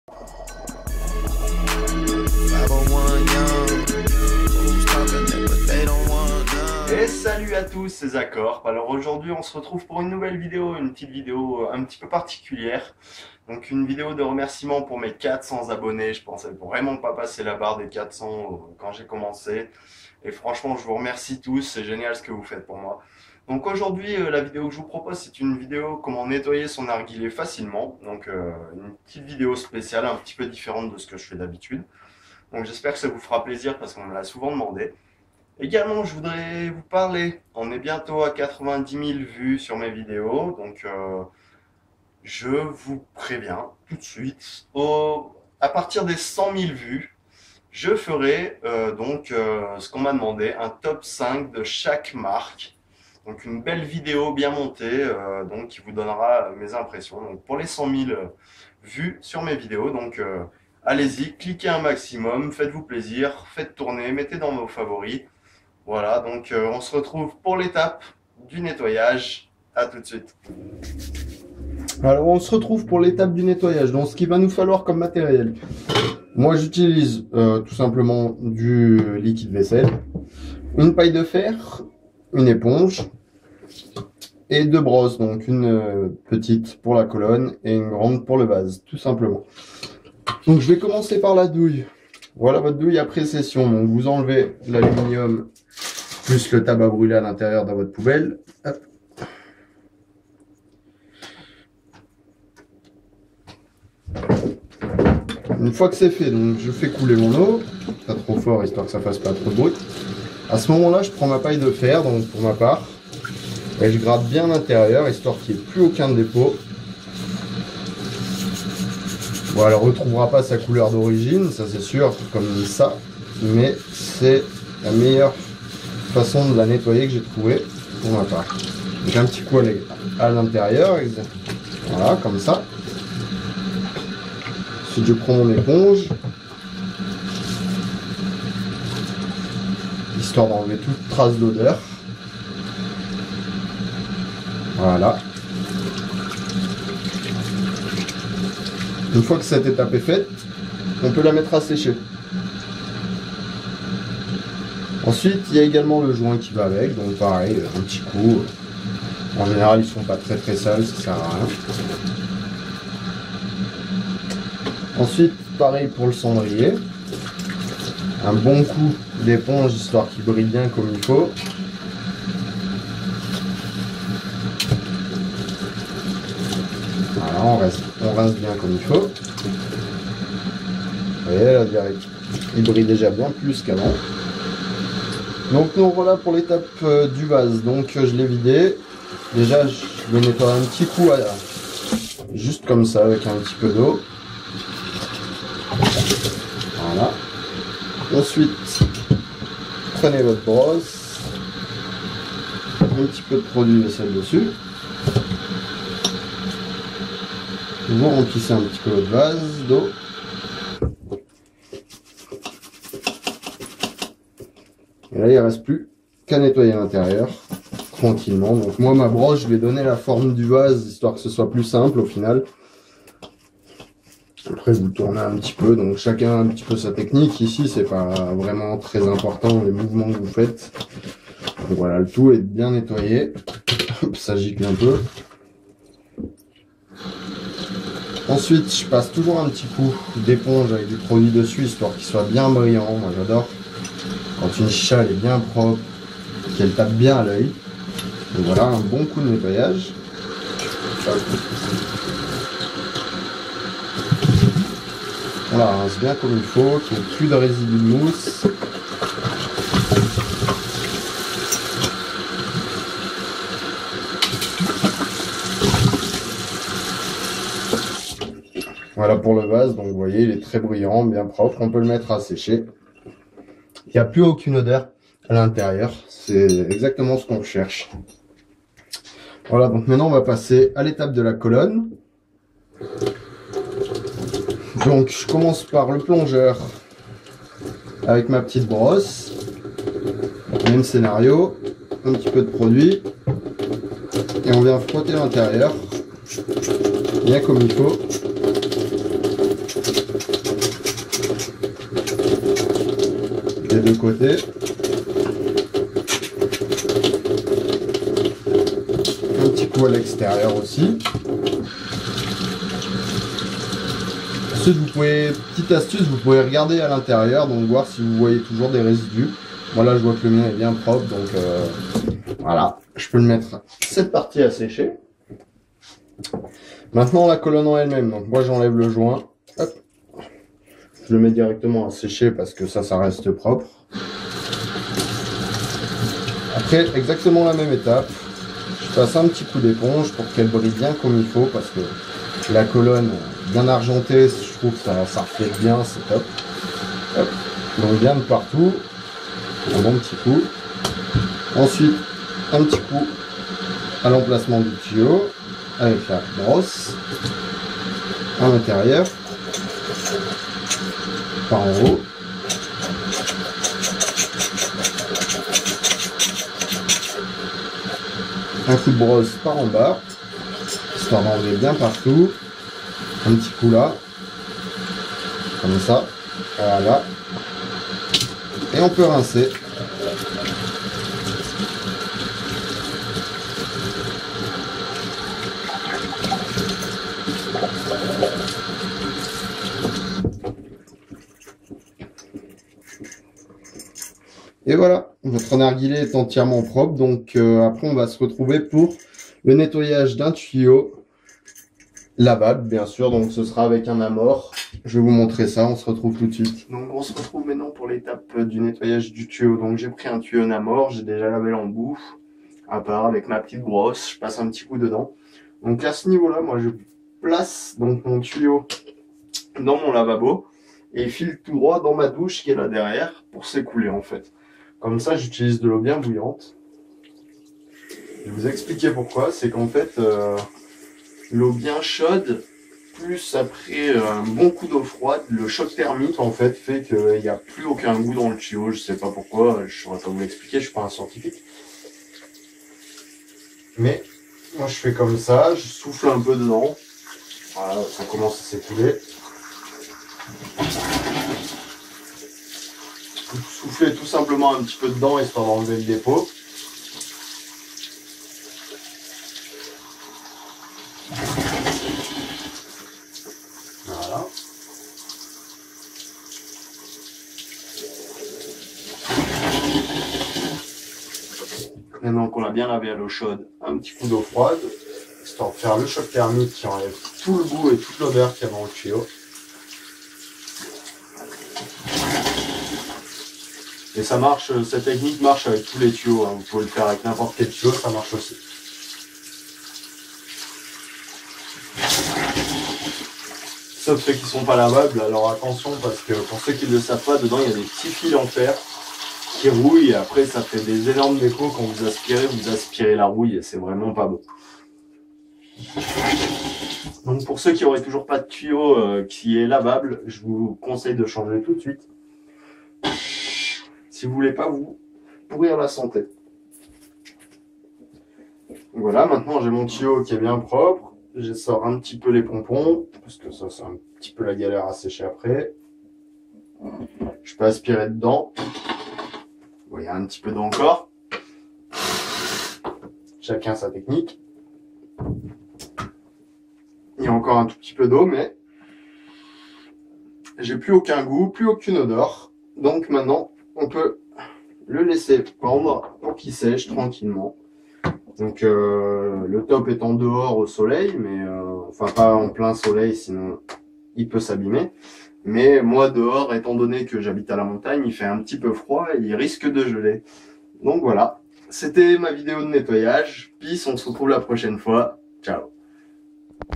Et salut à tous, c'est Zaccorp. Alors aujourd'hui on se retrouve pour une nouvelle vidéo, une petite vidéo un petit peu particulière. Donc une vidéo de remerciement pour mes 400 abonnés. Je pensais vraiment pas passer la barre des 400 quand j'ai commencé. Et franchement je vous remercie tous, c'est génial ce que vous faites pour moi. Donc aujourd'hui la vidéo que je vous propose, c'est une vidéo comment nettoyer son narguilé facilement. Donc une petite vidéo spéciale, un petit peu différente de ce que je fais d'habitude. Donc j'espère que ça vous fera plaisir parce qu'on me l'a souvent demandé. Également, je voudrais vous parler, on est bientôt à 90 000 vues sur mes vidéos, donc je vous préviens tout de suite, à partir des 100 000 vues, je ferai ce qu'on m'a demandé, un top 5 de chaque marque. Donc une belle vidéo bien montée, qui vous donnera mes impressions. Donc pour les 100 000 vues sur mes vidéos, allez-y, cliquez un maximum, faites-vous plaisir, faites tourner, mettez dans vos favoris. Voilà, donc on se retrouve pour l'étape du nettoyage. À tout de suite. Alors on se retrouve pour l'étape du nettoyage. Donc ce qu'il va nous falloir comme matériel. Moi j'utilise tout simplement du liquide vaisselle, une paille de fer, une éponge et deux brosses. Donc une petite pour la colonne et une grande pour le vase, tout simplement. Donc je vais commencer par la douille. Voilà votre douille à précession. Donc vous enlevez l'aluminium plus le tabac brûlé à l'intérieur dans votre poubelle. Hop. Une fois que c'est fait, donc je fais couler mon eau, pas trop fort histoire que ça fasse pas trop de bruit. À ce moment-là, je prends ma paille de fer, donc pour ma part, et je gratte bien l'intérieur histoire qu'il n'y ait plus aucun dépôt. Bon, elle ne retrouvera pas sa couleur d'origine, ça c'est sûr, comme ça, mais c'est la meilleure façon de la nettoyer que j'ai trouvé pour ma part. J'ai un petit coup à l'intérieur, voilà, comme ça. Ensuite, je prends mon éponge, histoire d'enlever toute trace d'odeur. Voilà. Une fois que cette étape est faite, on peut la mettre à sécher. Ensuite, il y a également le joint qui va avec, donc pareil, un petit coup. En général, ils sont pas très sales, ça sert à rien. Ensuite, pareil pour le cendrier. Un bon coup d'éponge, histoire qu'il brille bien comme il faut. Voilà, on rince bien comme il faut. Vous voyez, là, direct, il brille déjà bien plus qu'avant. Donc nous voilà pour l'étape du vase. Donc je l'ai vidé. Déjà je vais nettoyer un petit coup juste comme ça avec un petit peu d'eau. Voilà. Ensuite prenez votre brosse, un petit peu de produit vaisselle dessus. Vous remplissez un petit peu votre vase d'eau. Et là, il ne reste plus qu'à nettoyer l'intérieur tranquillement. Donc moi, ma brosse, je vais donner la forme du vase, histoire que ce soit plus simple au final. Après, vous tournez un petit peu, donc chacun a un petit peu sa technique. Ici, c'est pas vraiment très important les mouvements que vous faites. Donc voilà, le tout est bien nettoyé. Hop, ça gicle un peu. Ensuite, je passe toujours un petit coup d'éponge avec du produit dessus, histoire qu'il soit bien brillant. Moi, j'adore quand une chicha elle est bien propre, qu'elle tape bien à l'œil. Voilà, un bon coup de nettoyage. On la rince bien comme il faut, qu'il n'y ait plus de résidus de mousse. Voilà pour le vase, donc vous voyez, il est très brillant, bien propre. On peut le mettre à sécher. Il n'y a plus aucune odeur à l'intérieur. C'est exactement ce qu'on cherche. Voilà, donc maintenant on va passer à l'étape de la colonne. Donc je commence par le plongeur avec ma petite brosse. Même scénario, un petit peu de produit. Et on vient frotter l'intérieur, bien comme il faut. des deux côtés. Un petit coup à l'extérieur aussi. Ensuite, vous pouvez, petite astuce, vous pouvez regarder à l'intérieur, donc voir si vous voyez toujours des résidus. Moi là, je vois que le mien est bien propre, donc voilà. Je peux le mettre cette partie à sécher. Maintenant, la colonne en elle-même. Donc moi, j'enlève le joint. Hop. Je le mets directement à sécher parce que ça reste propre. Après, exactement la même étape. Je passe un petit coup d'éponge pour qu'elle brille bien comme il faut parce que la colonne bien argentée, je trouve que ça reflète bien, c'est top. Hop. Donc bien de partout. Un bon petit coup. Ensuite, un petit coup à l'emplacement du tuyau avec la brosse à l'intérieur, par en haut. Un coup de brosse par en bas, histoire d'enlever bien partout. Un petit coup là, comme ça, voilà. Et on peut rincer. Et voilà, votre narguilé est entièrement propre. Donc après, on va se retrouver pour le nettoyage d'un tuyau lavable, bien sûr. Donc ce sera avec un amort. Je vais vous montrer ça, on se retrouve tout de suite. Donc on se retrouve maintenant pour l'étape du nettoyage du tuyau. Donc j'ai pris un tuyau Namor, j'ai déjà lavé l'embout. À part avec ma petite brosse, je passe un petit coup dedans. Donc à ce niveau-là, moi je place donc mon tuyau dans mon lavabo et il file tout droit dans ma douche qui est là derrière pour s'écouler en fait. Comme ça, j'utilise de l'eau bien bouillante. Je vais vous expliquer pourquoi. C'est qu'en fait, l'eau bien chaude, plus après un bon coup d'eau froide, le choc thermique en fait qu'il n'y a plus aucun goût dans le tuyau. Je sais pas pourquoi, je saurais pas vous l'expliquer, je suis pas un scientifique. Mais moi je fais comme ça, je souffle un peu dedans. Voilà, ça commence à s'écouler. Soufflez tout simplement un petit peu dedans histoire d'enlever le dépôt. Voilà. Maintenant qu'on l'a bien lavé à l'eau chaude, un petit coup d'eau froide, histoire de faire le choc thermique qui enlève tout le goût et toute l'odeur qu'il y a dans le tuyau. Et ça marche, cette technique marche avec tous les tuyaux, hein. Vous pouvez le faire avec n'importe quel tuyau, ça marche aussi. Sauf ceux qui ne sont pas lavables, alors attention parce que pour ceux qui ne le savent pas, dedans il y a des petits fils en fer qui rouillent et après ça fait des énormes dépôts quand vous aspirez la rouille et c'est vraiment pas beau. Donc pour ceux qui n'auraient toujours pas de tuyau qui est lavable, je vous conseille de changer tout de suite. Si vous voulez pas vous pourrir la santé. Voilà, maintenant j'ai mon tuyau qui est bien propre. Je sors un petit peu les pompons, parce que ça c'est un petit peu la galère à sécher après. Je peux aspirer dedans. Bon, il y a un petit peu d'eau encore. Chacun sa technique. Il y a encore un tout petit peu d'eau, mais j'ai plus aucun goût, plus aucune odeur. Donc maintenant, on peut le laisser pendre pour qu'il sèche tranquillement. Donc le top étant dehors au soleil, mais enfin pas en plein soleil, sinon il peut s'abîmer. Mais moi dehors, étant donné que j'habite à la montagne, il fait un petit peu froid et il risque de geler. Donc voilà, c'était ma vidéo de nettoyage. Peace, on se retrouve la prochaine fois. Ciao.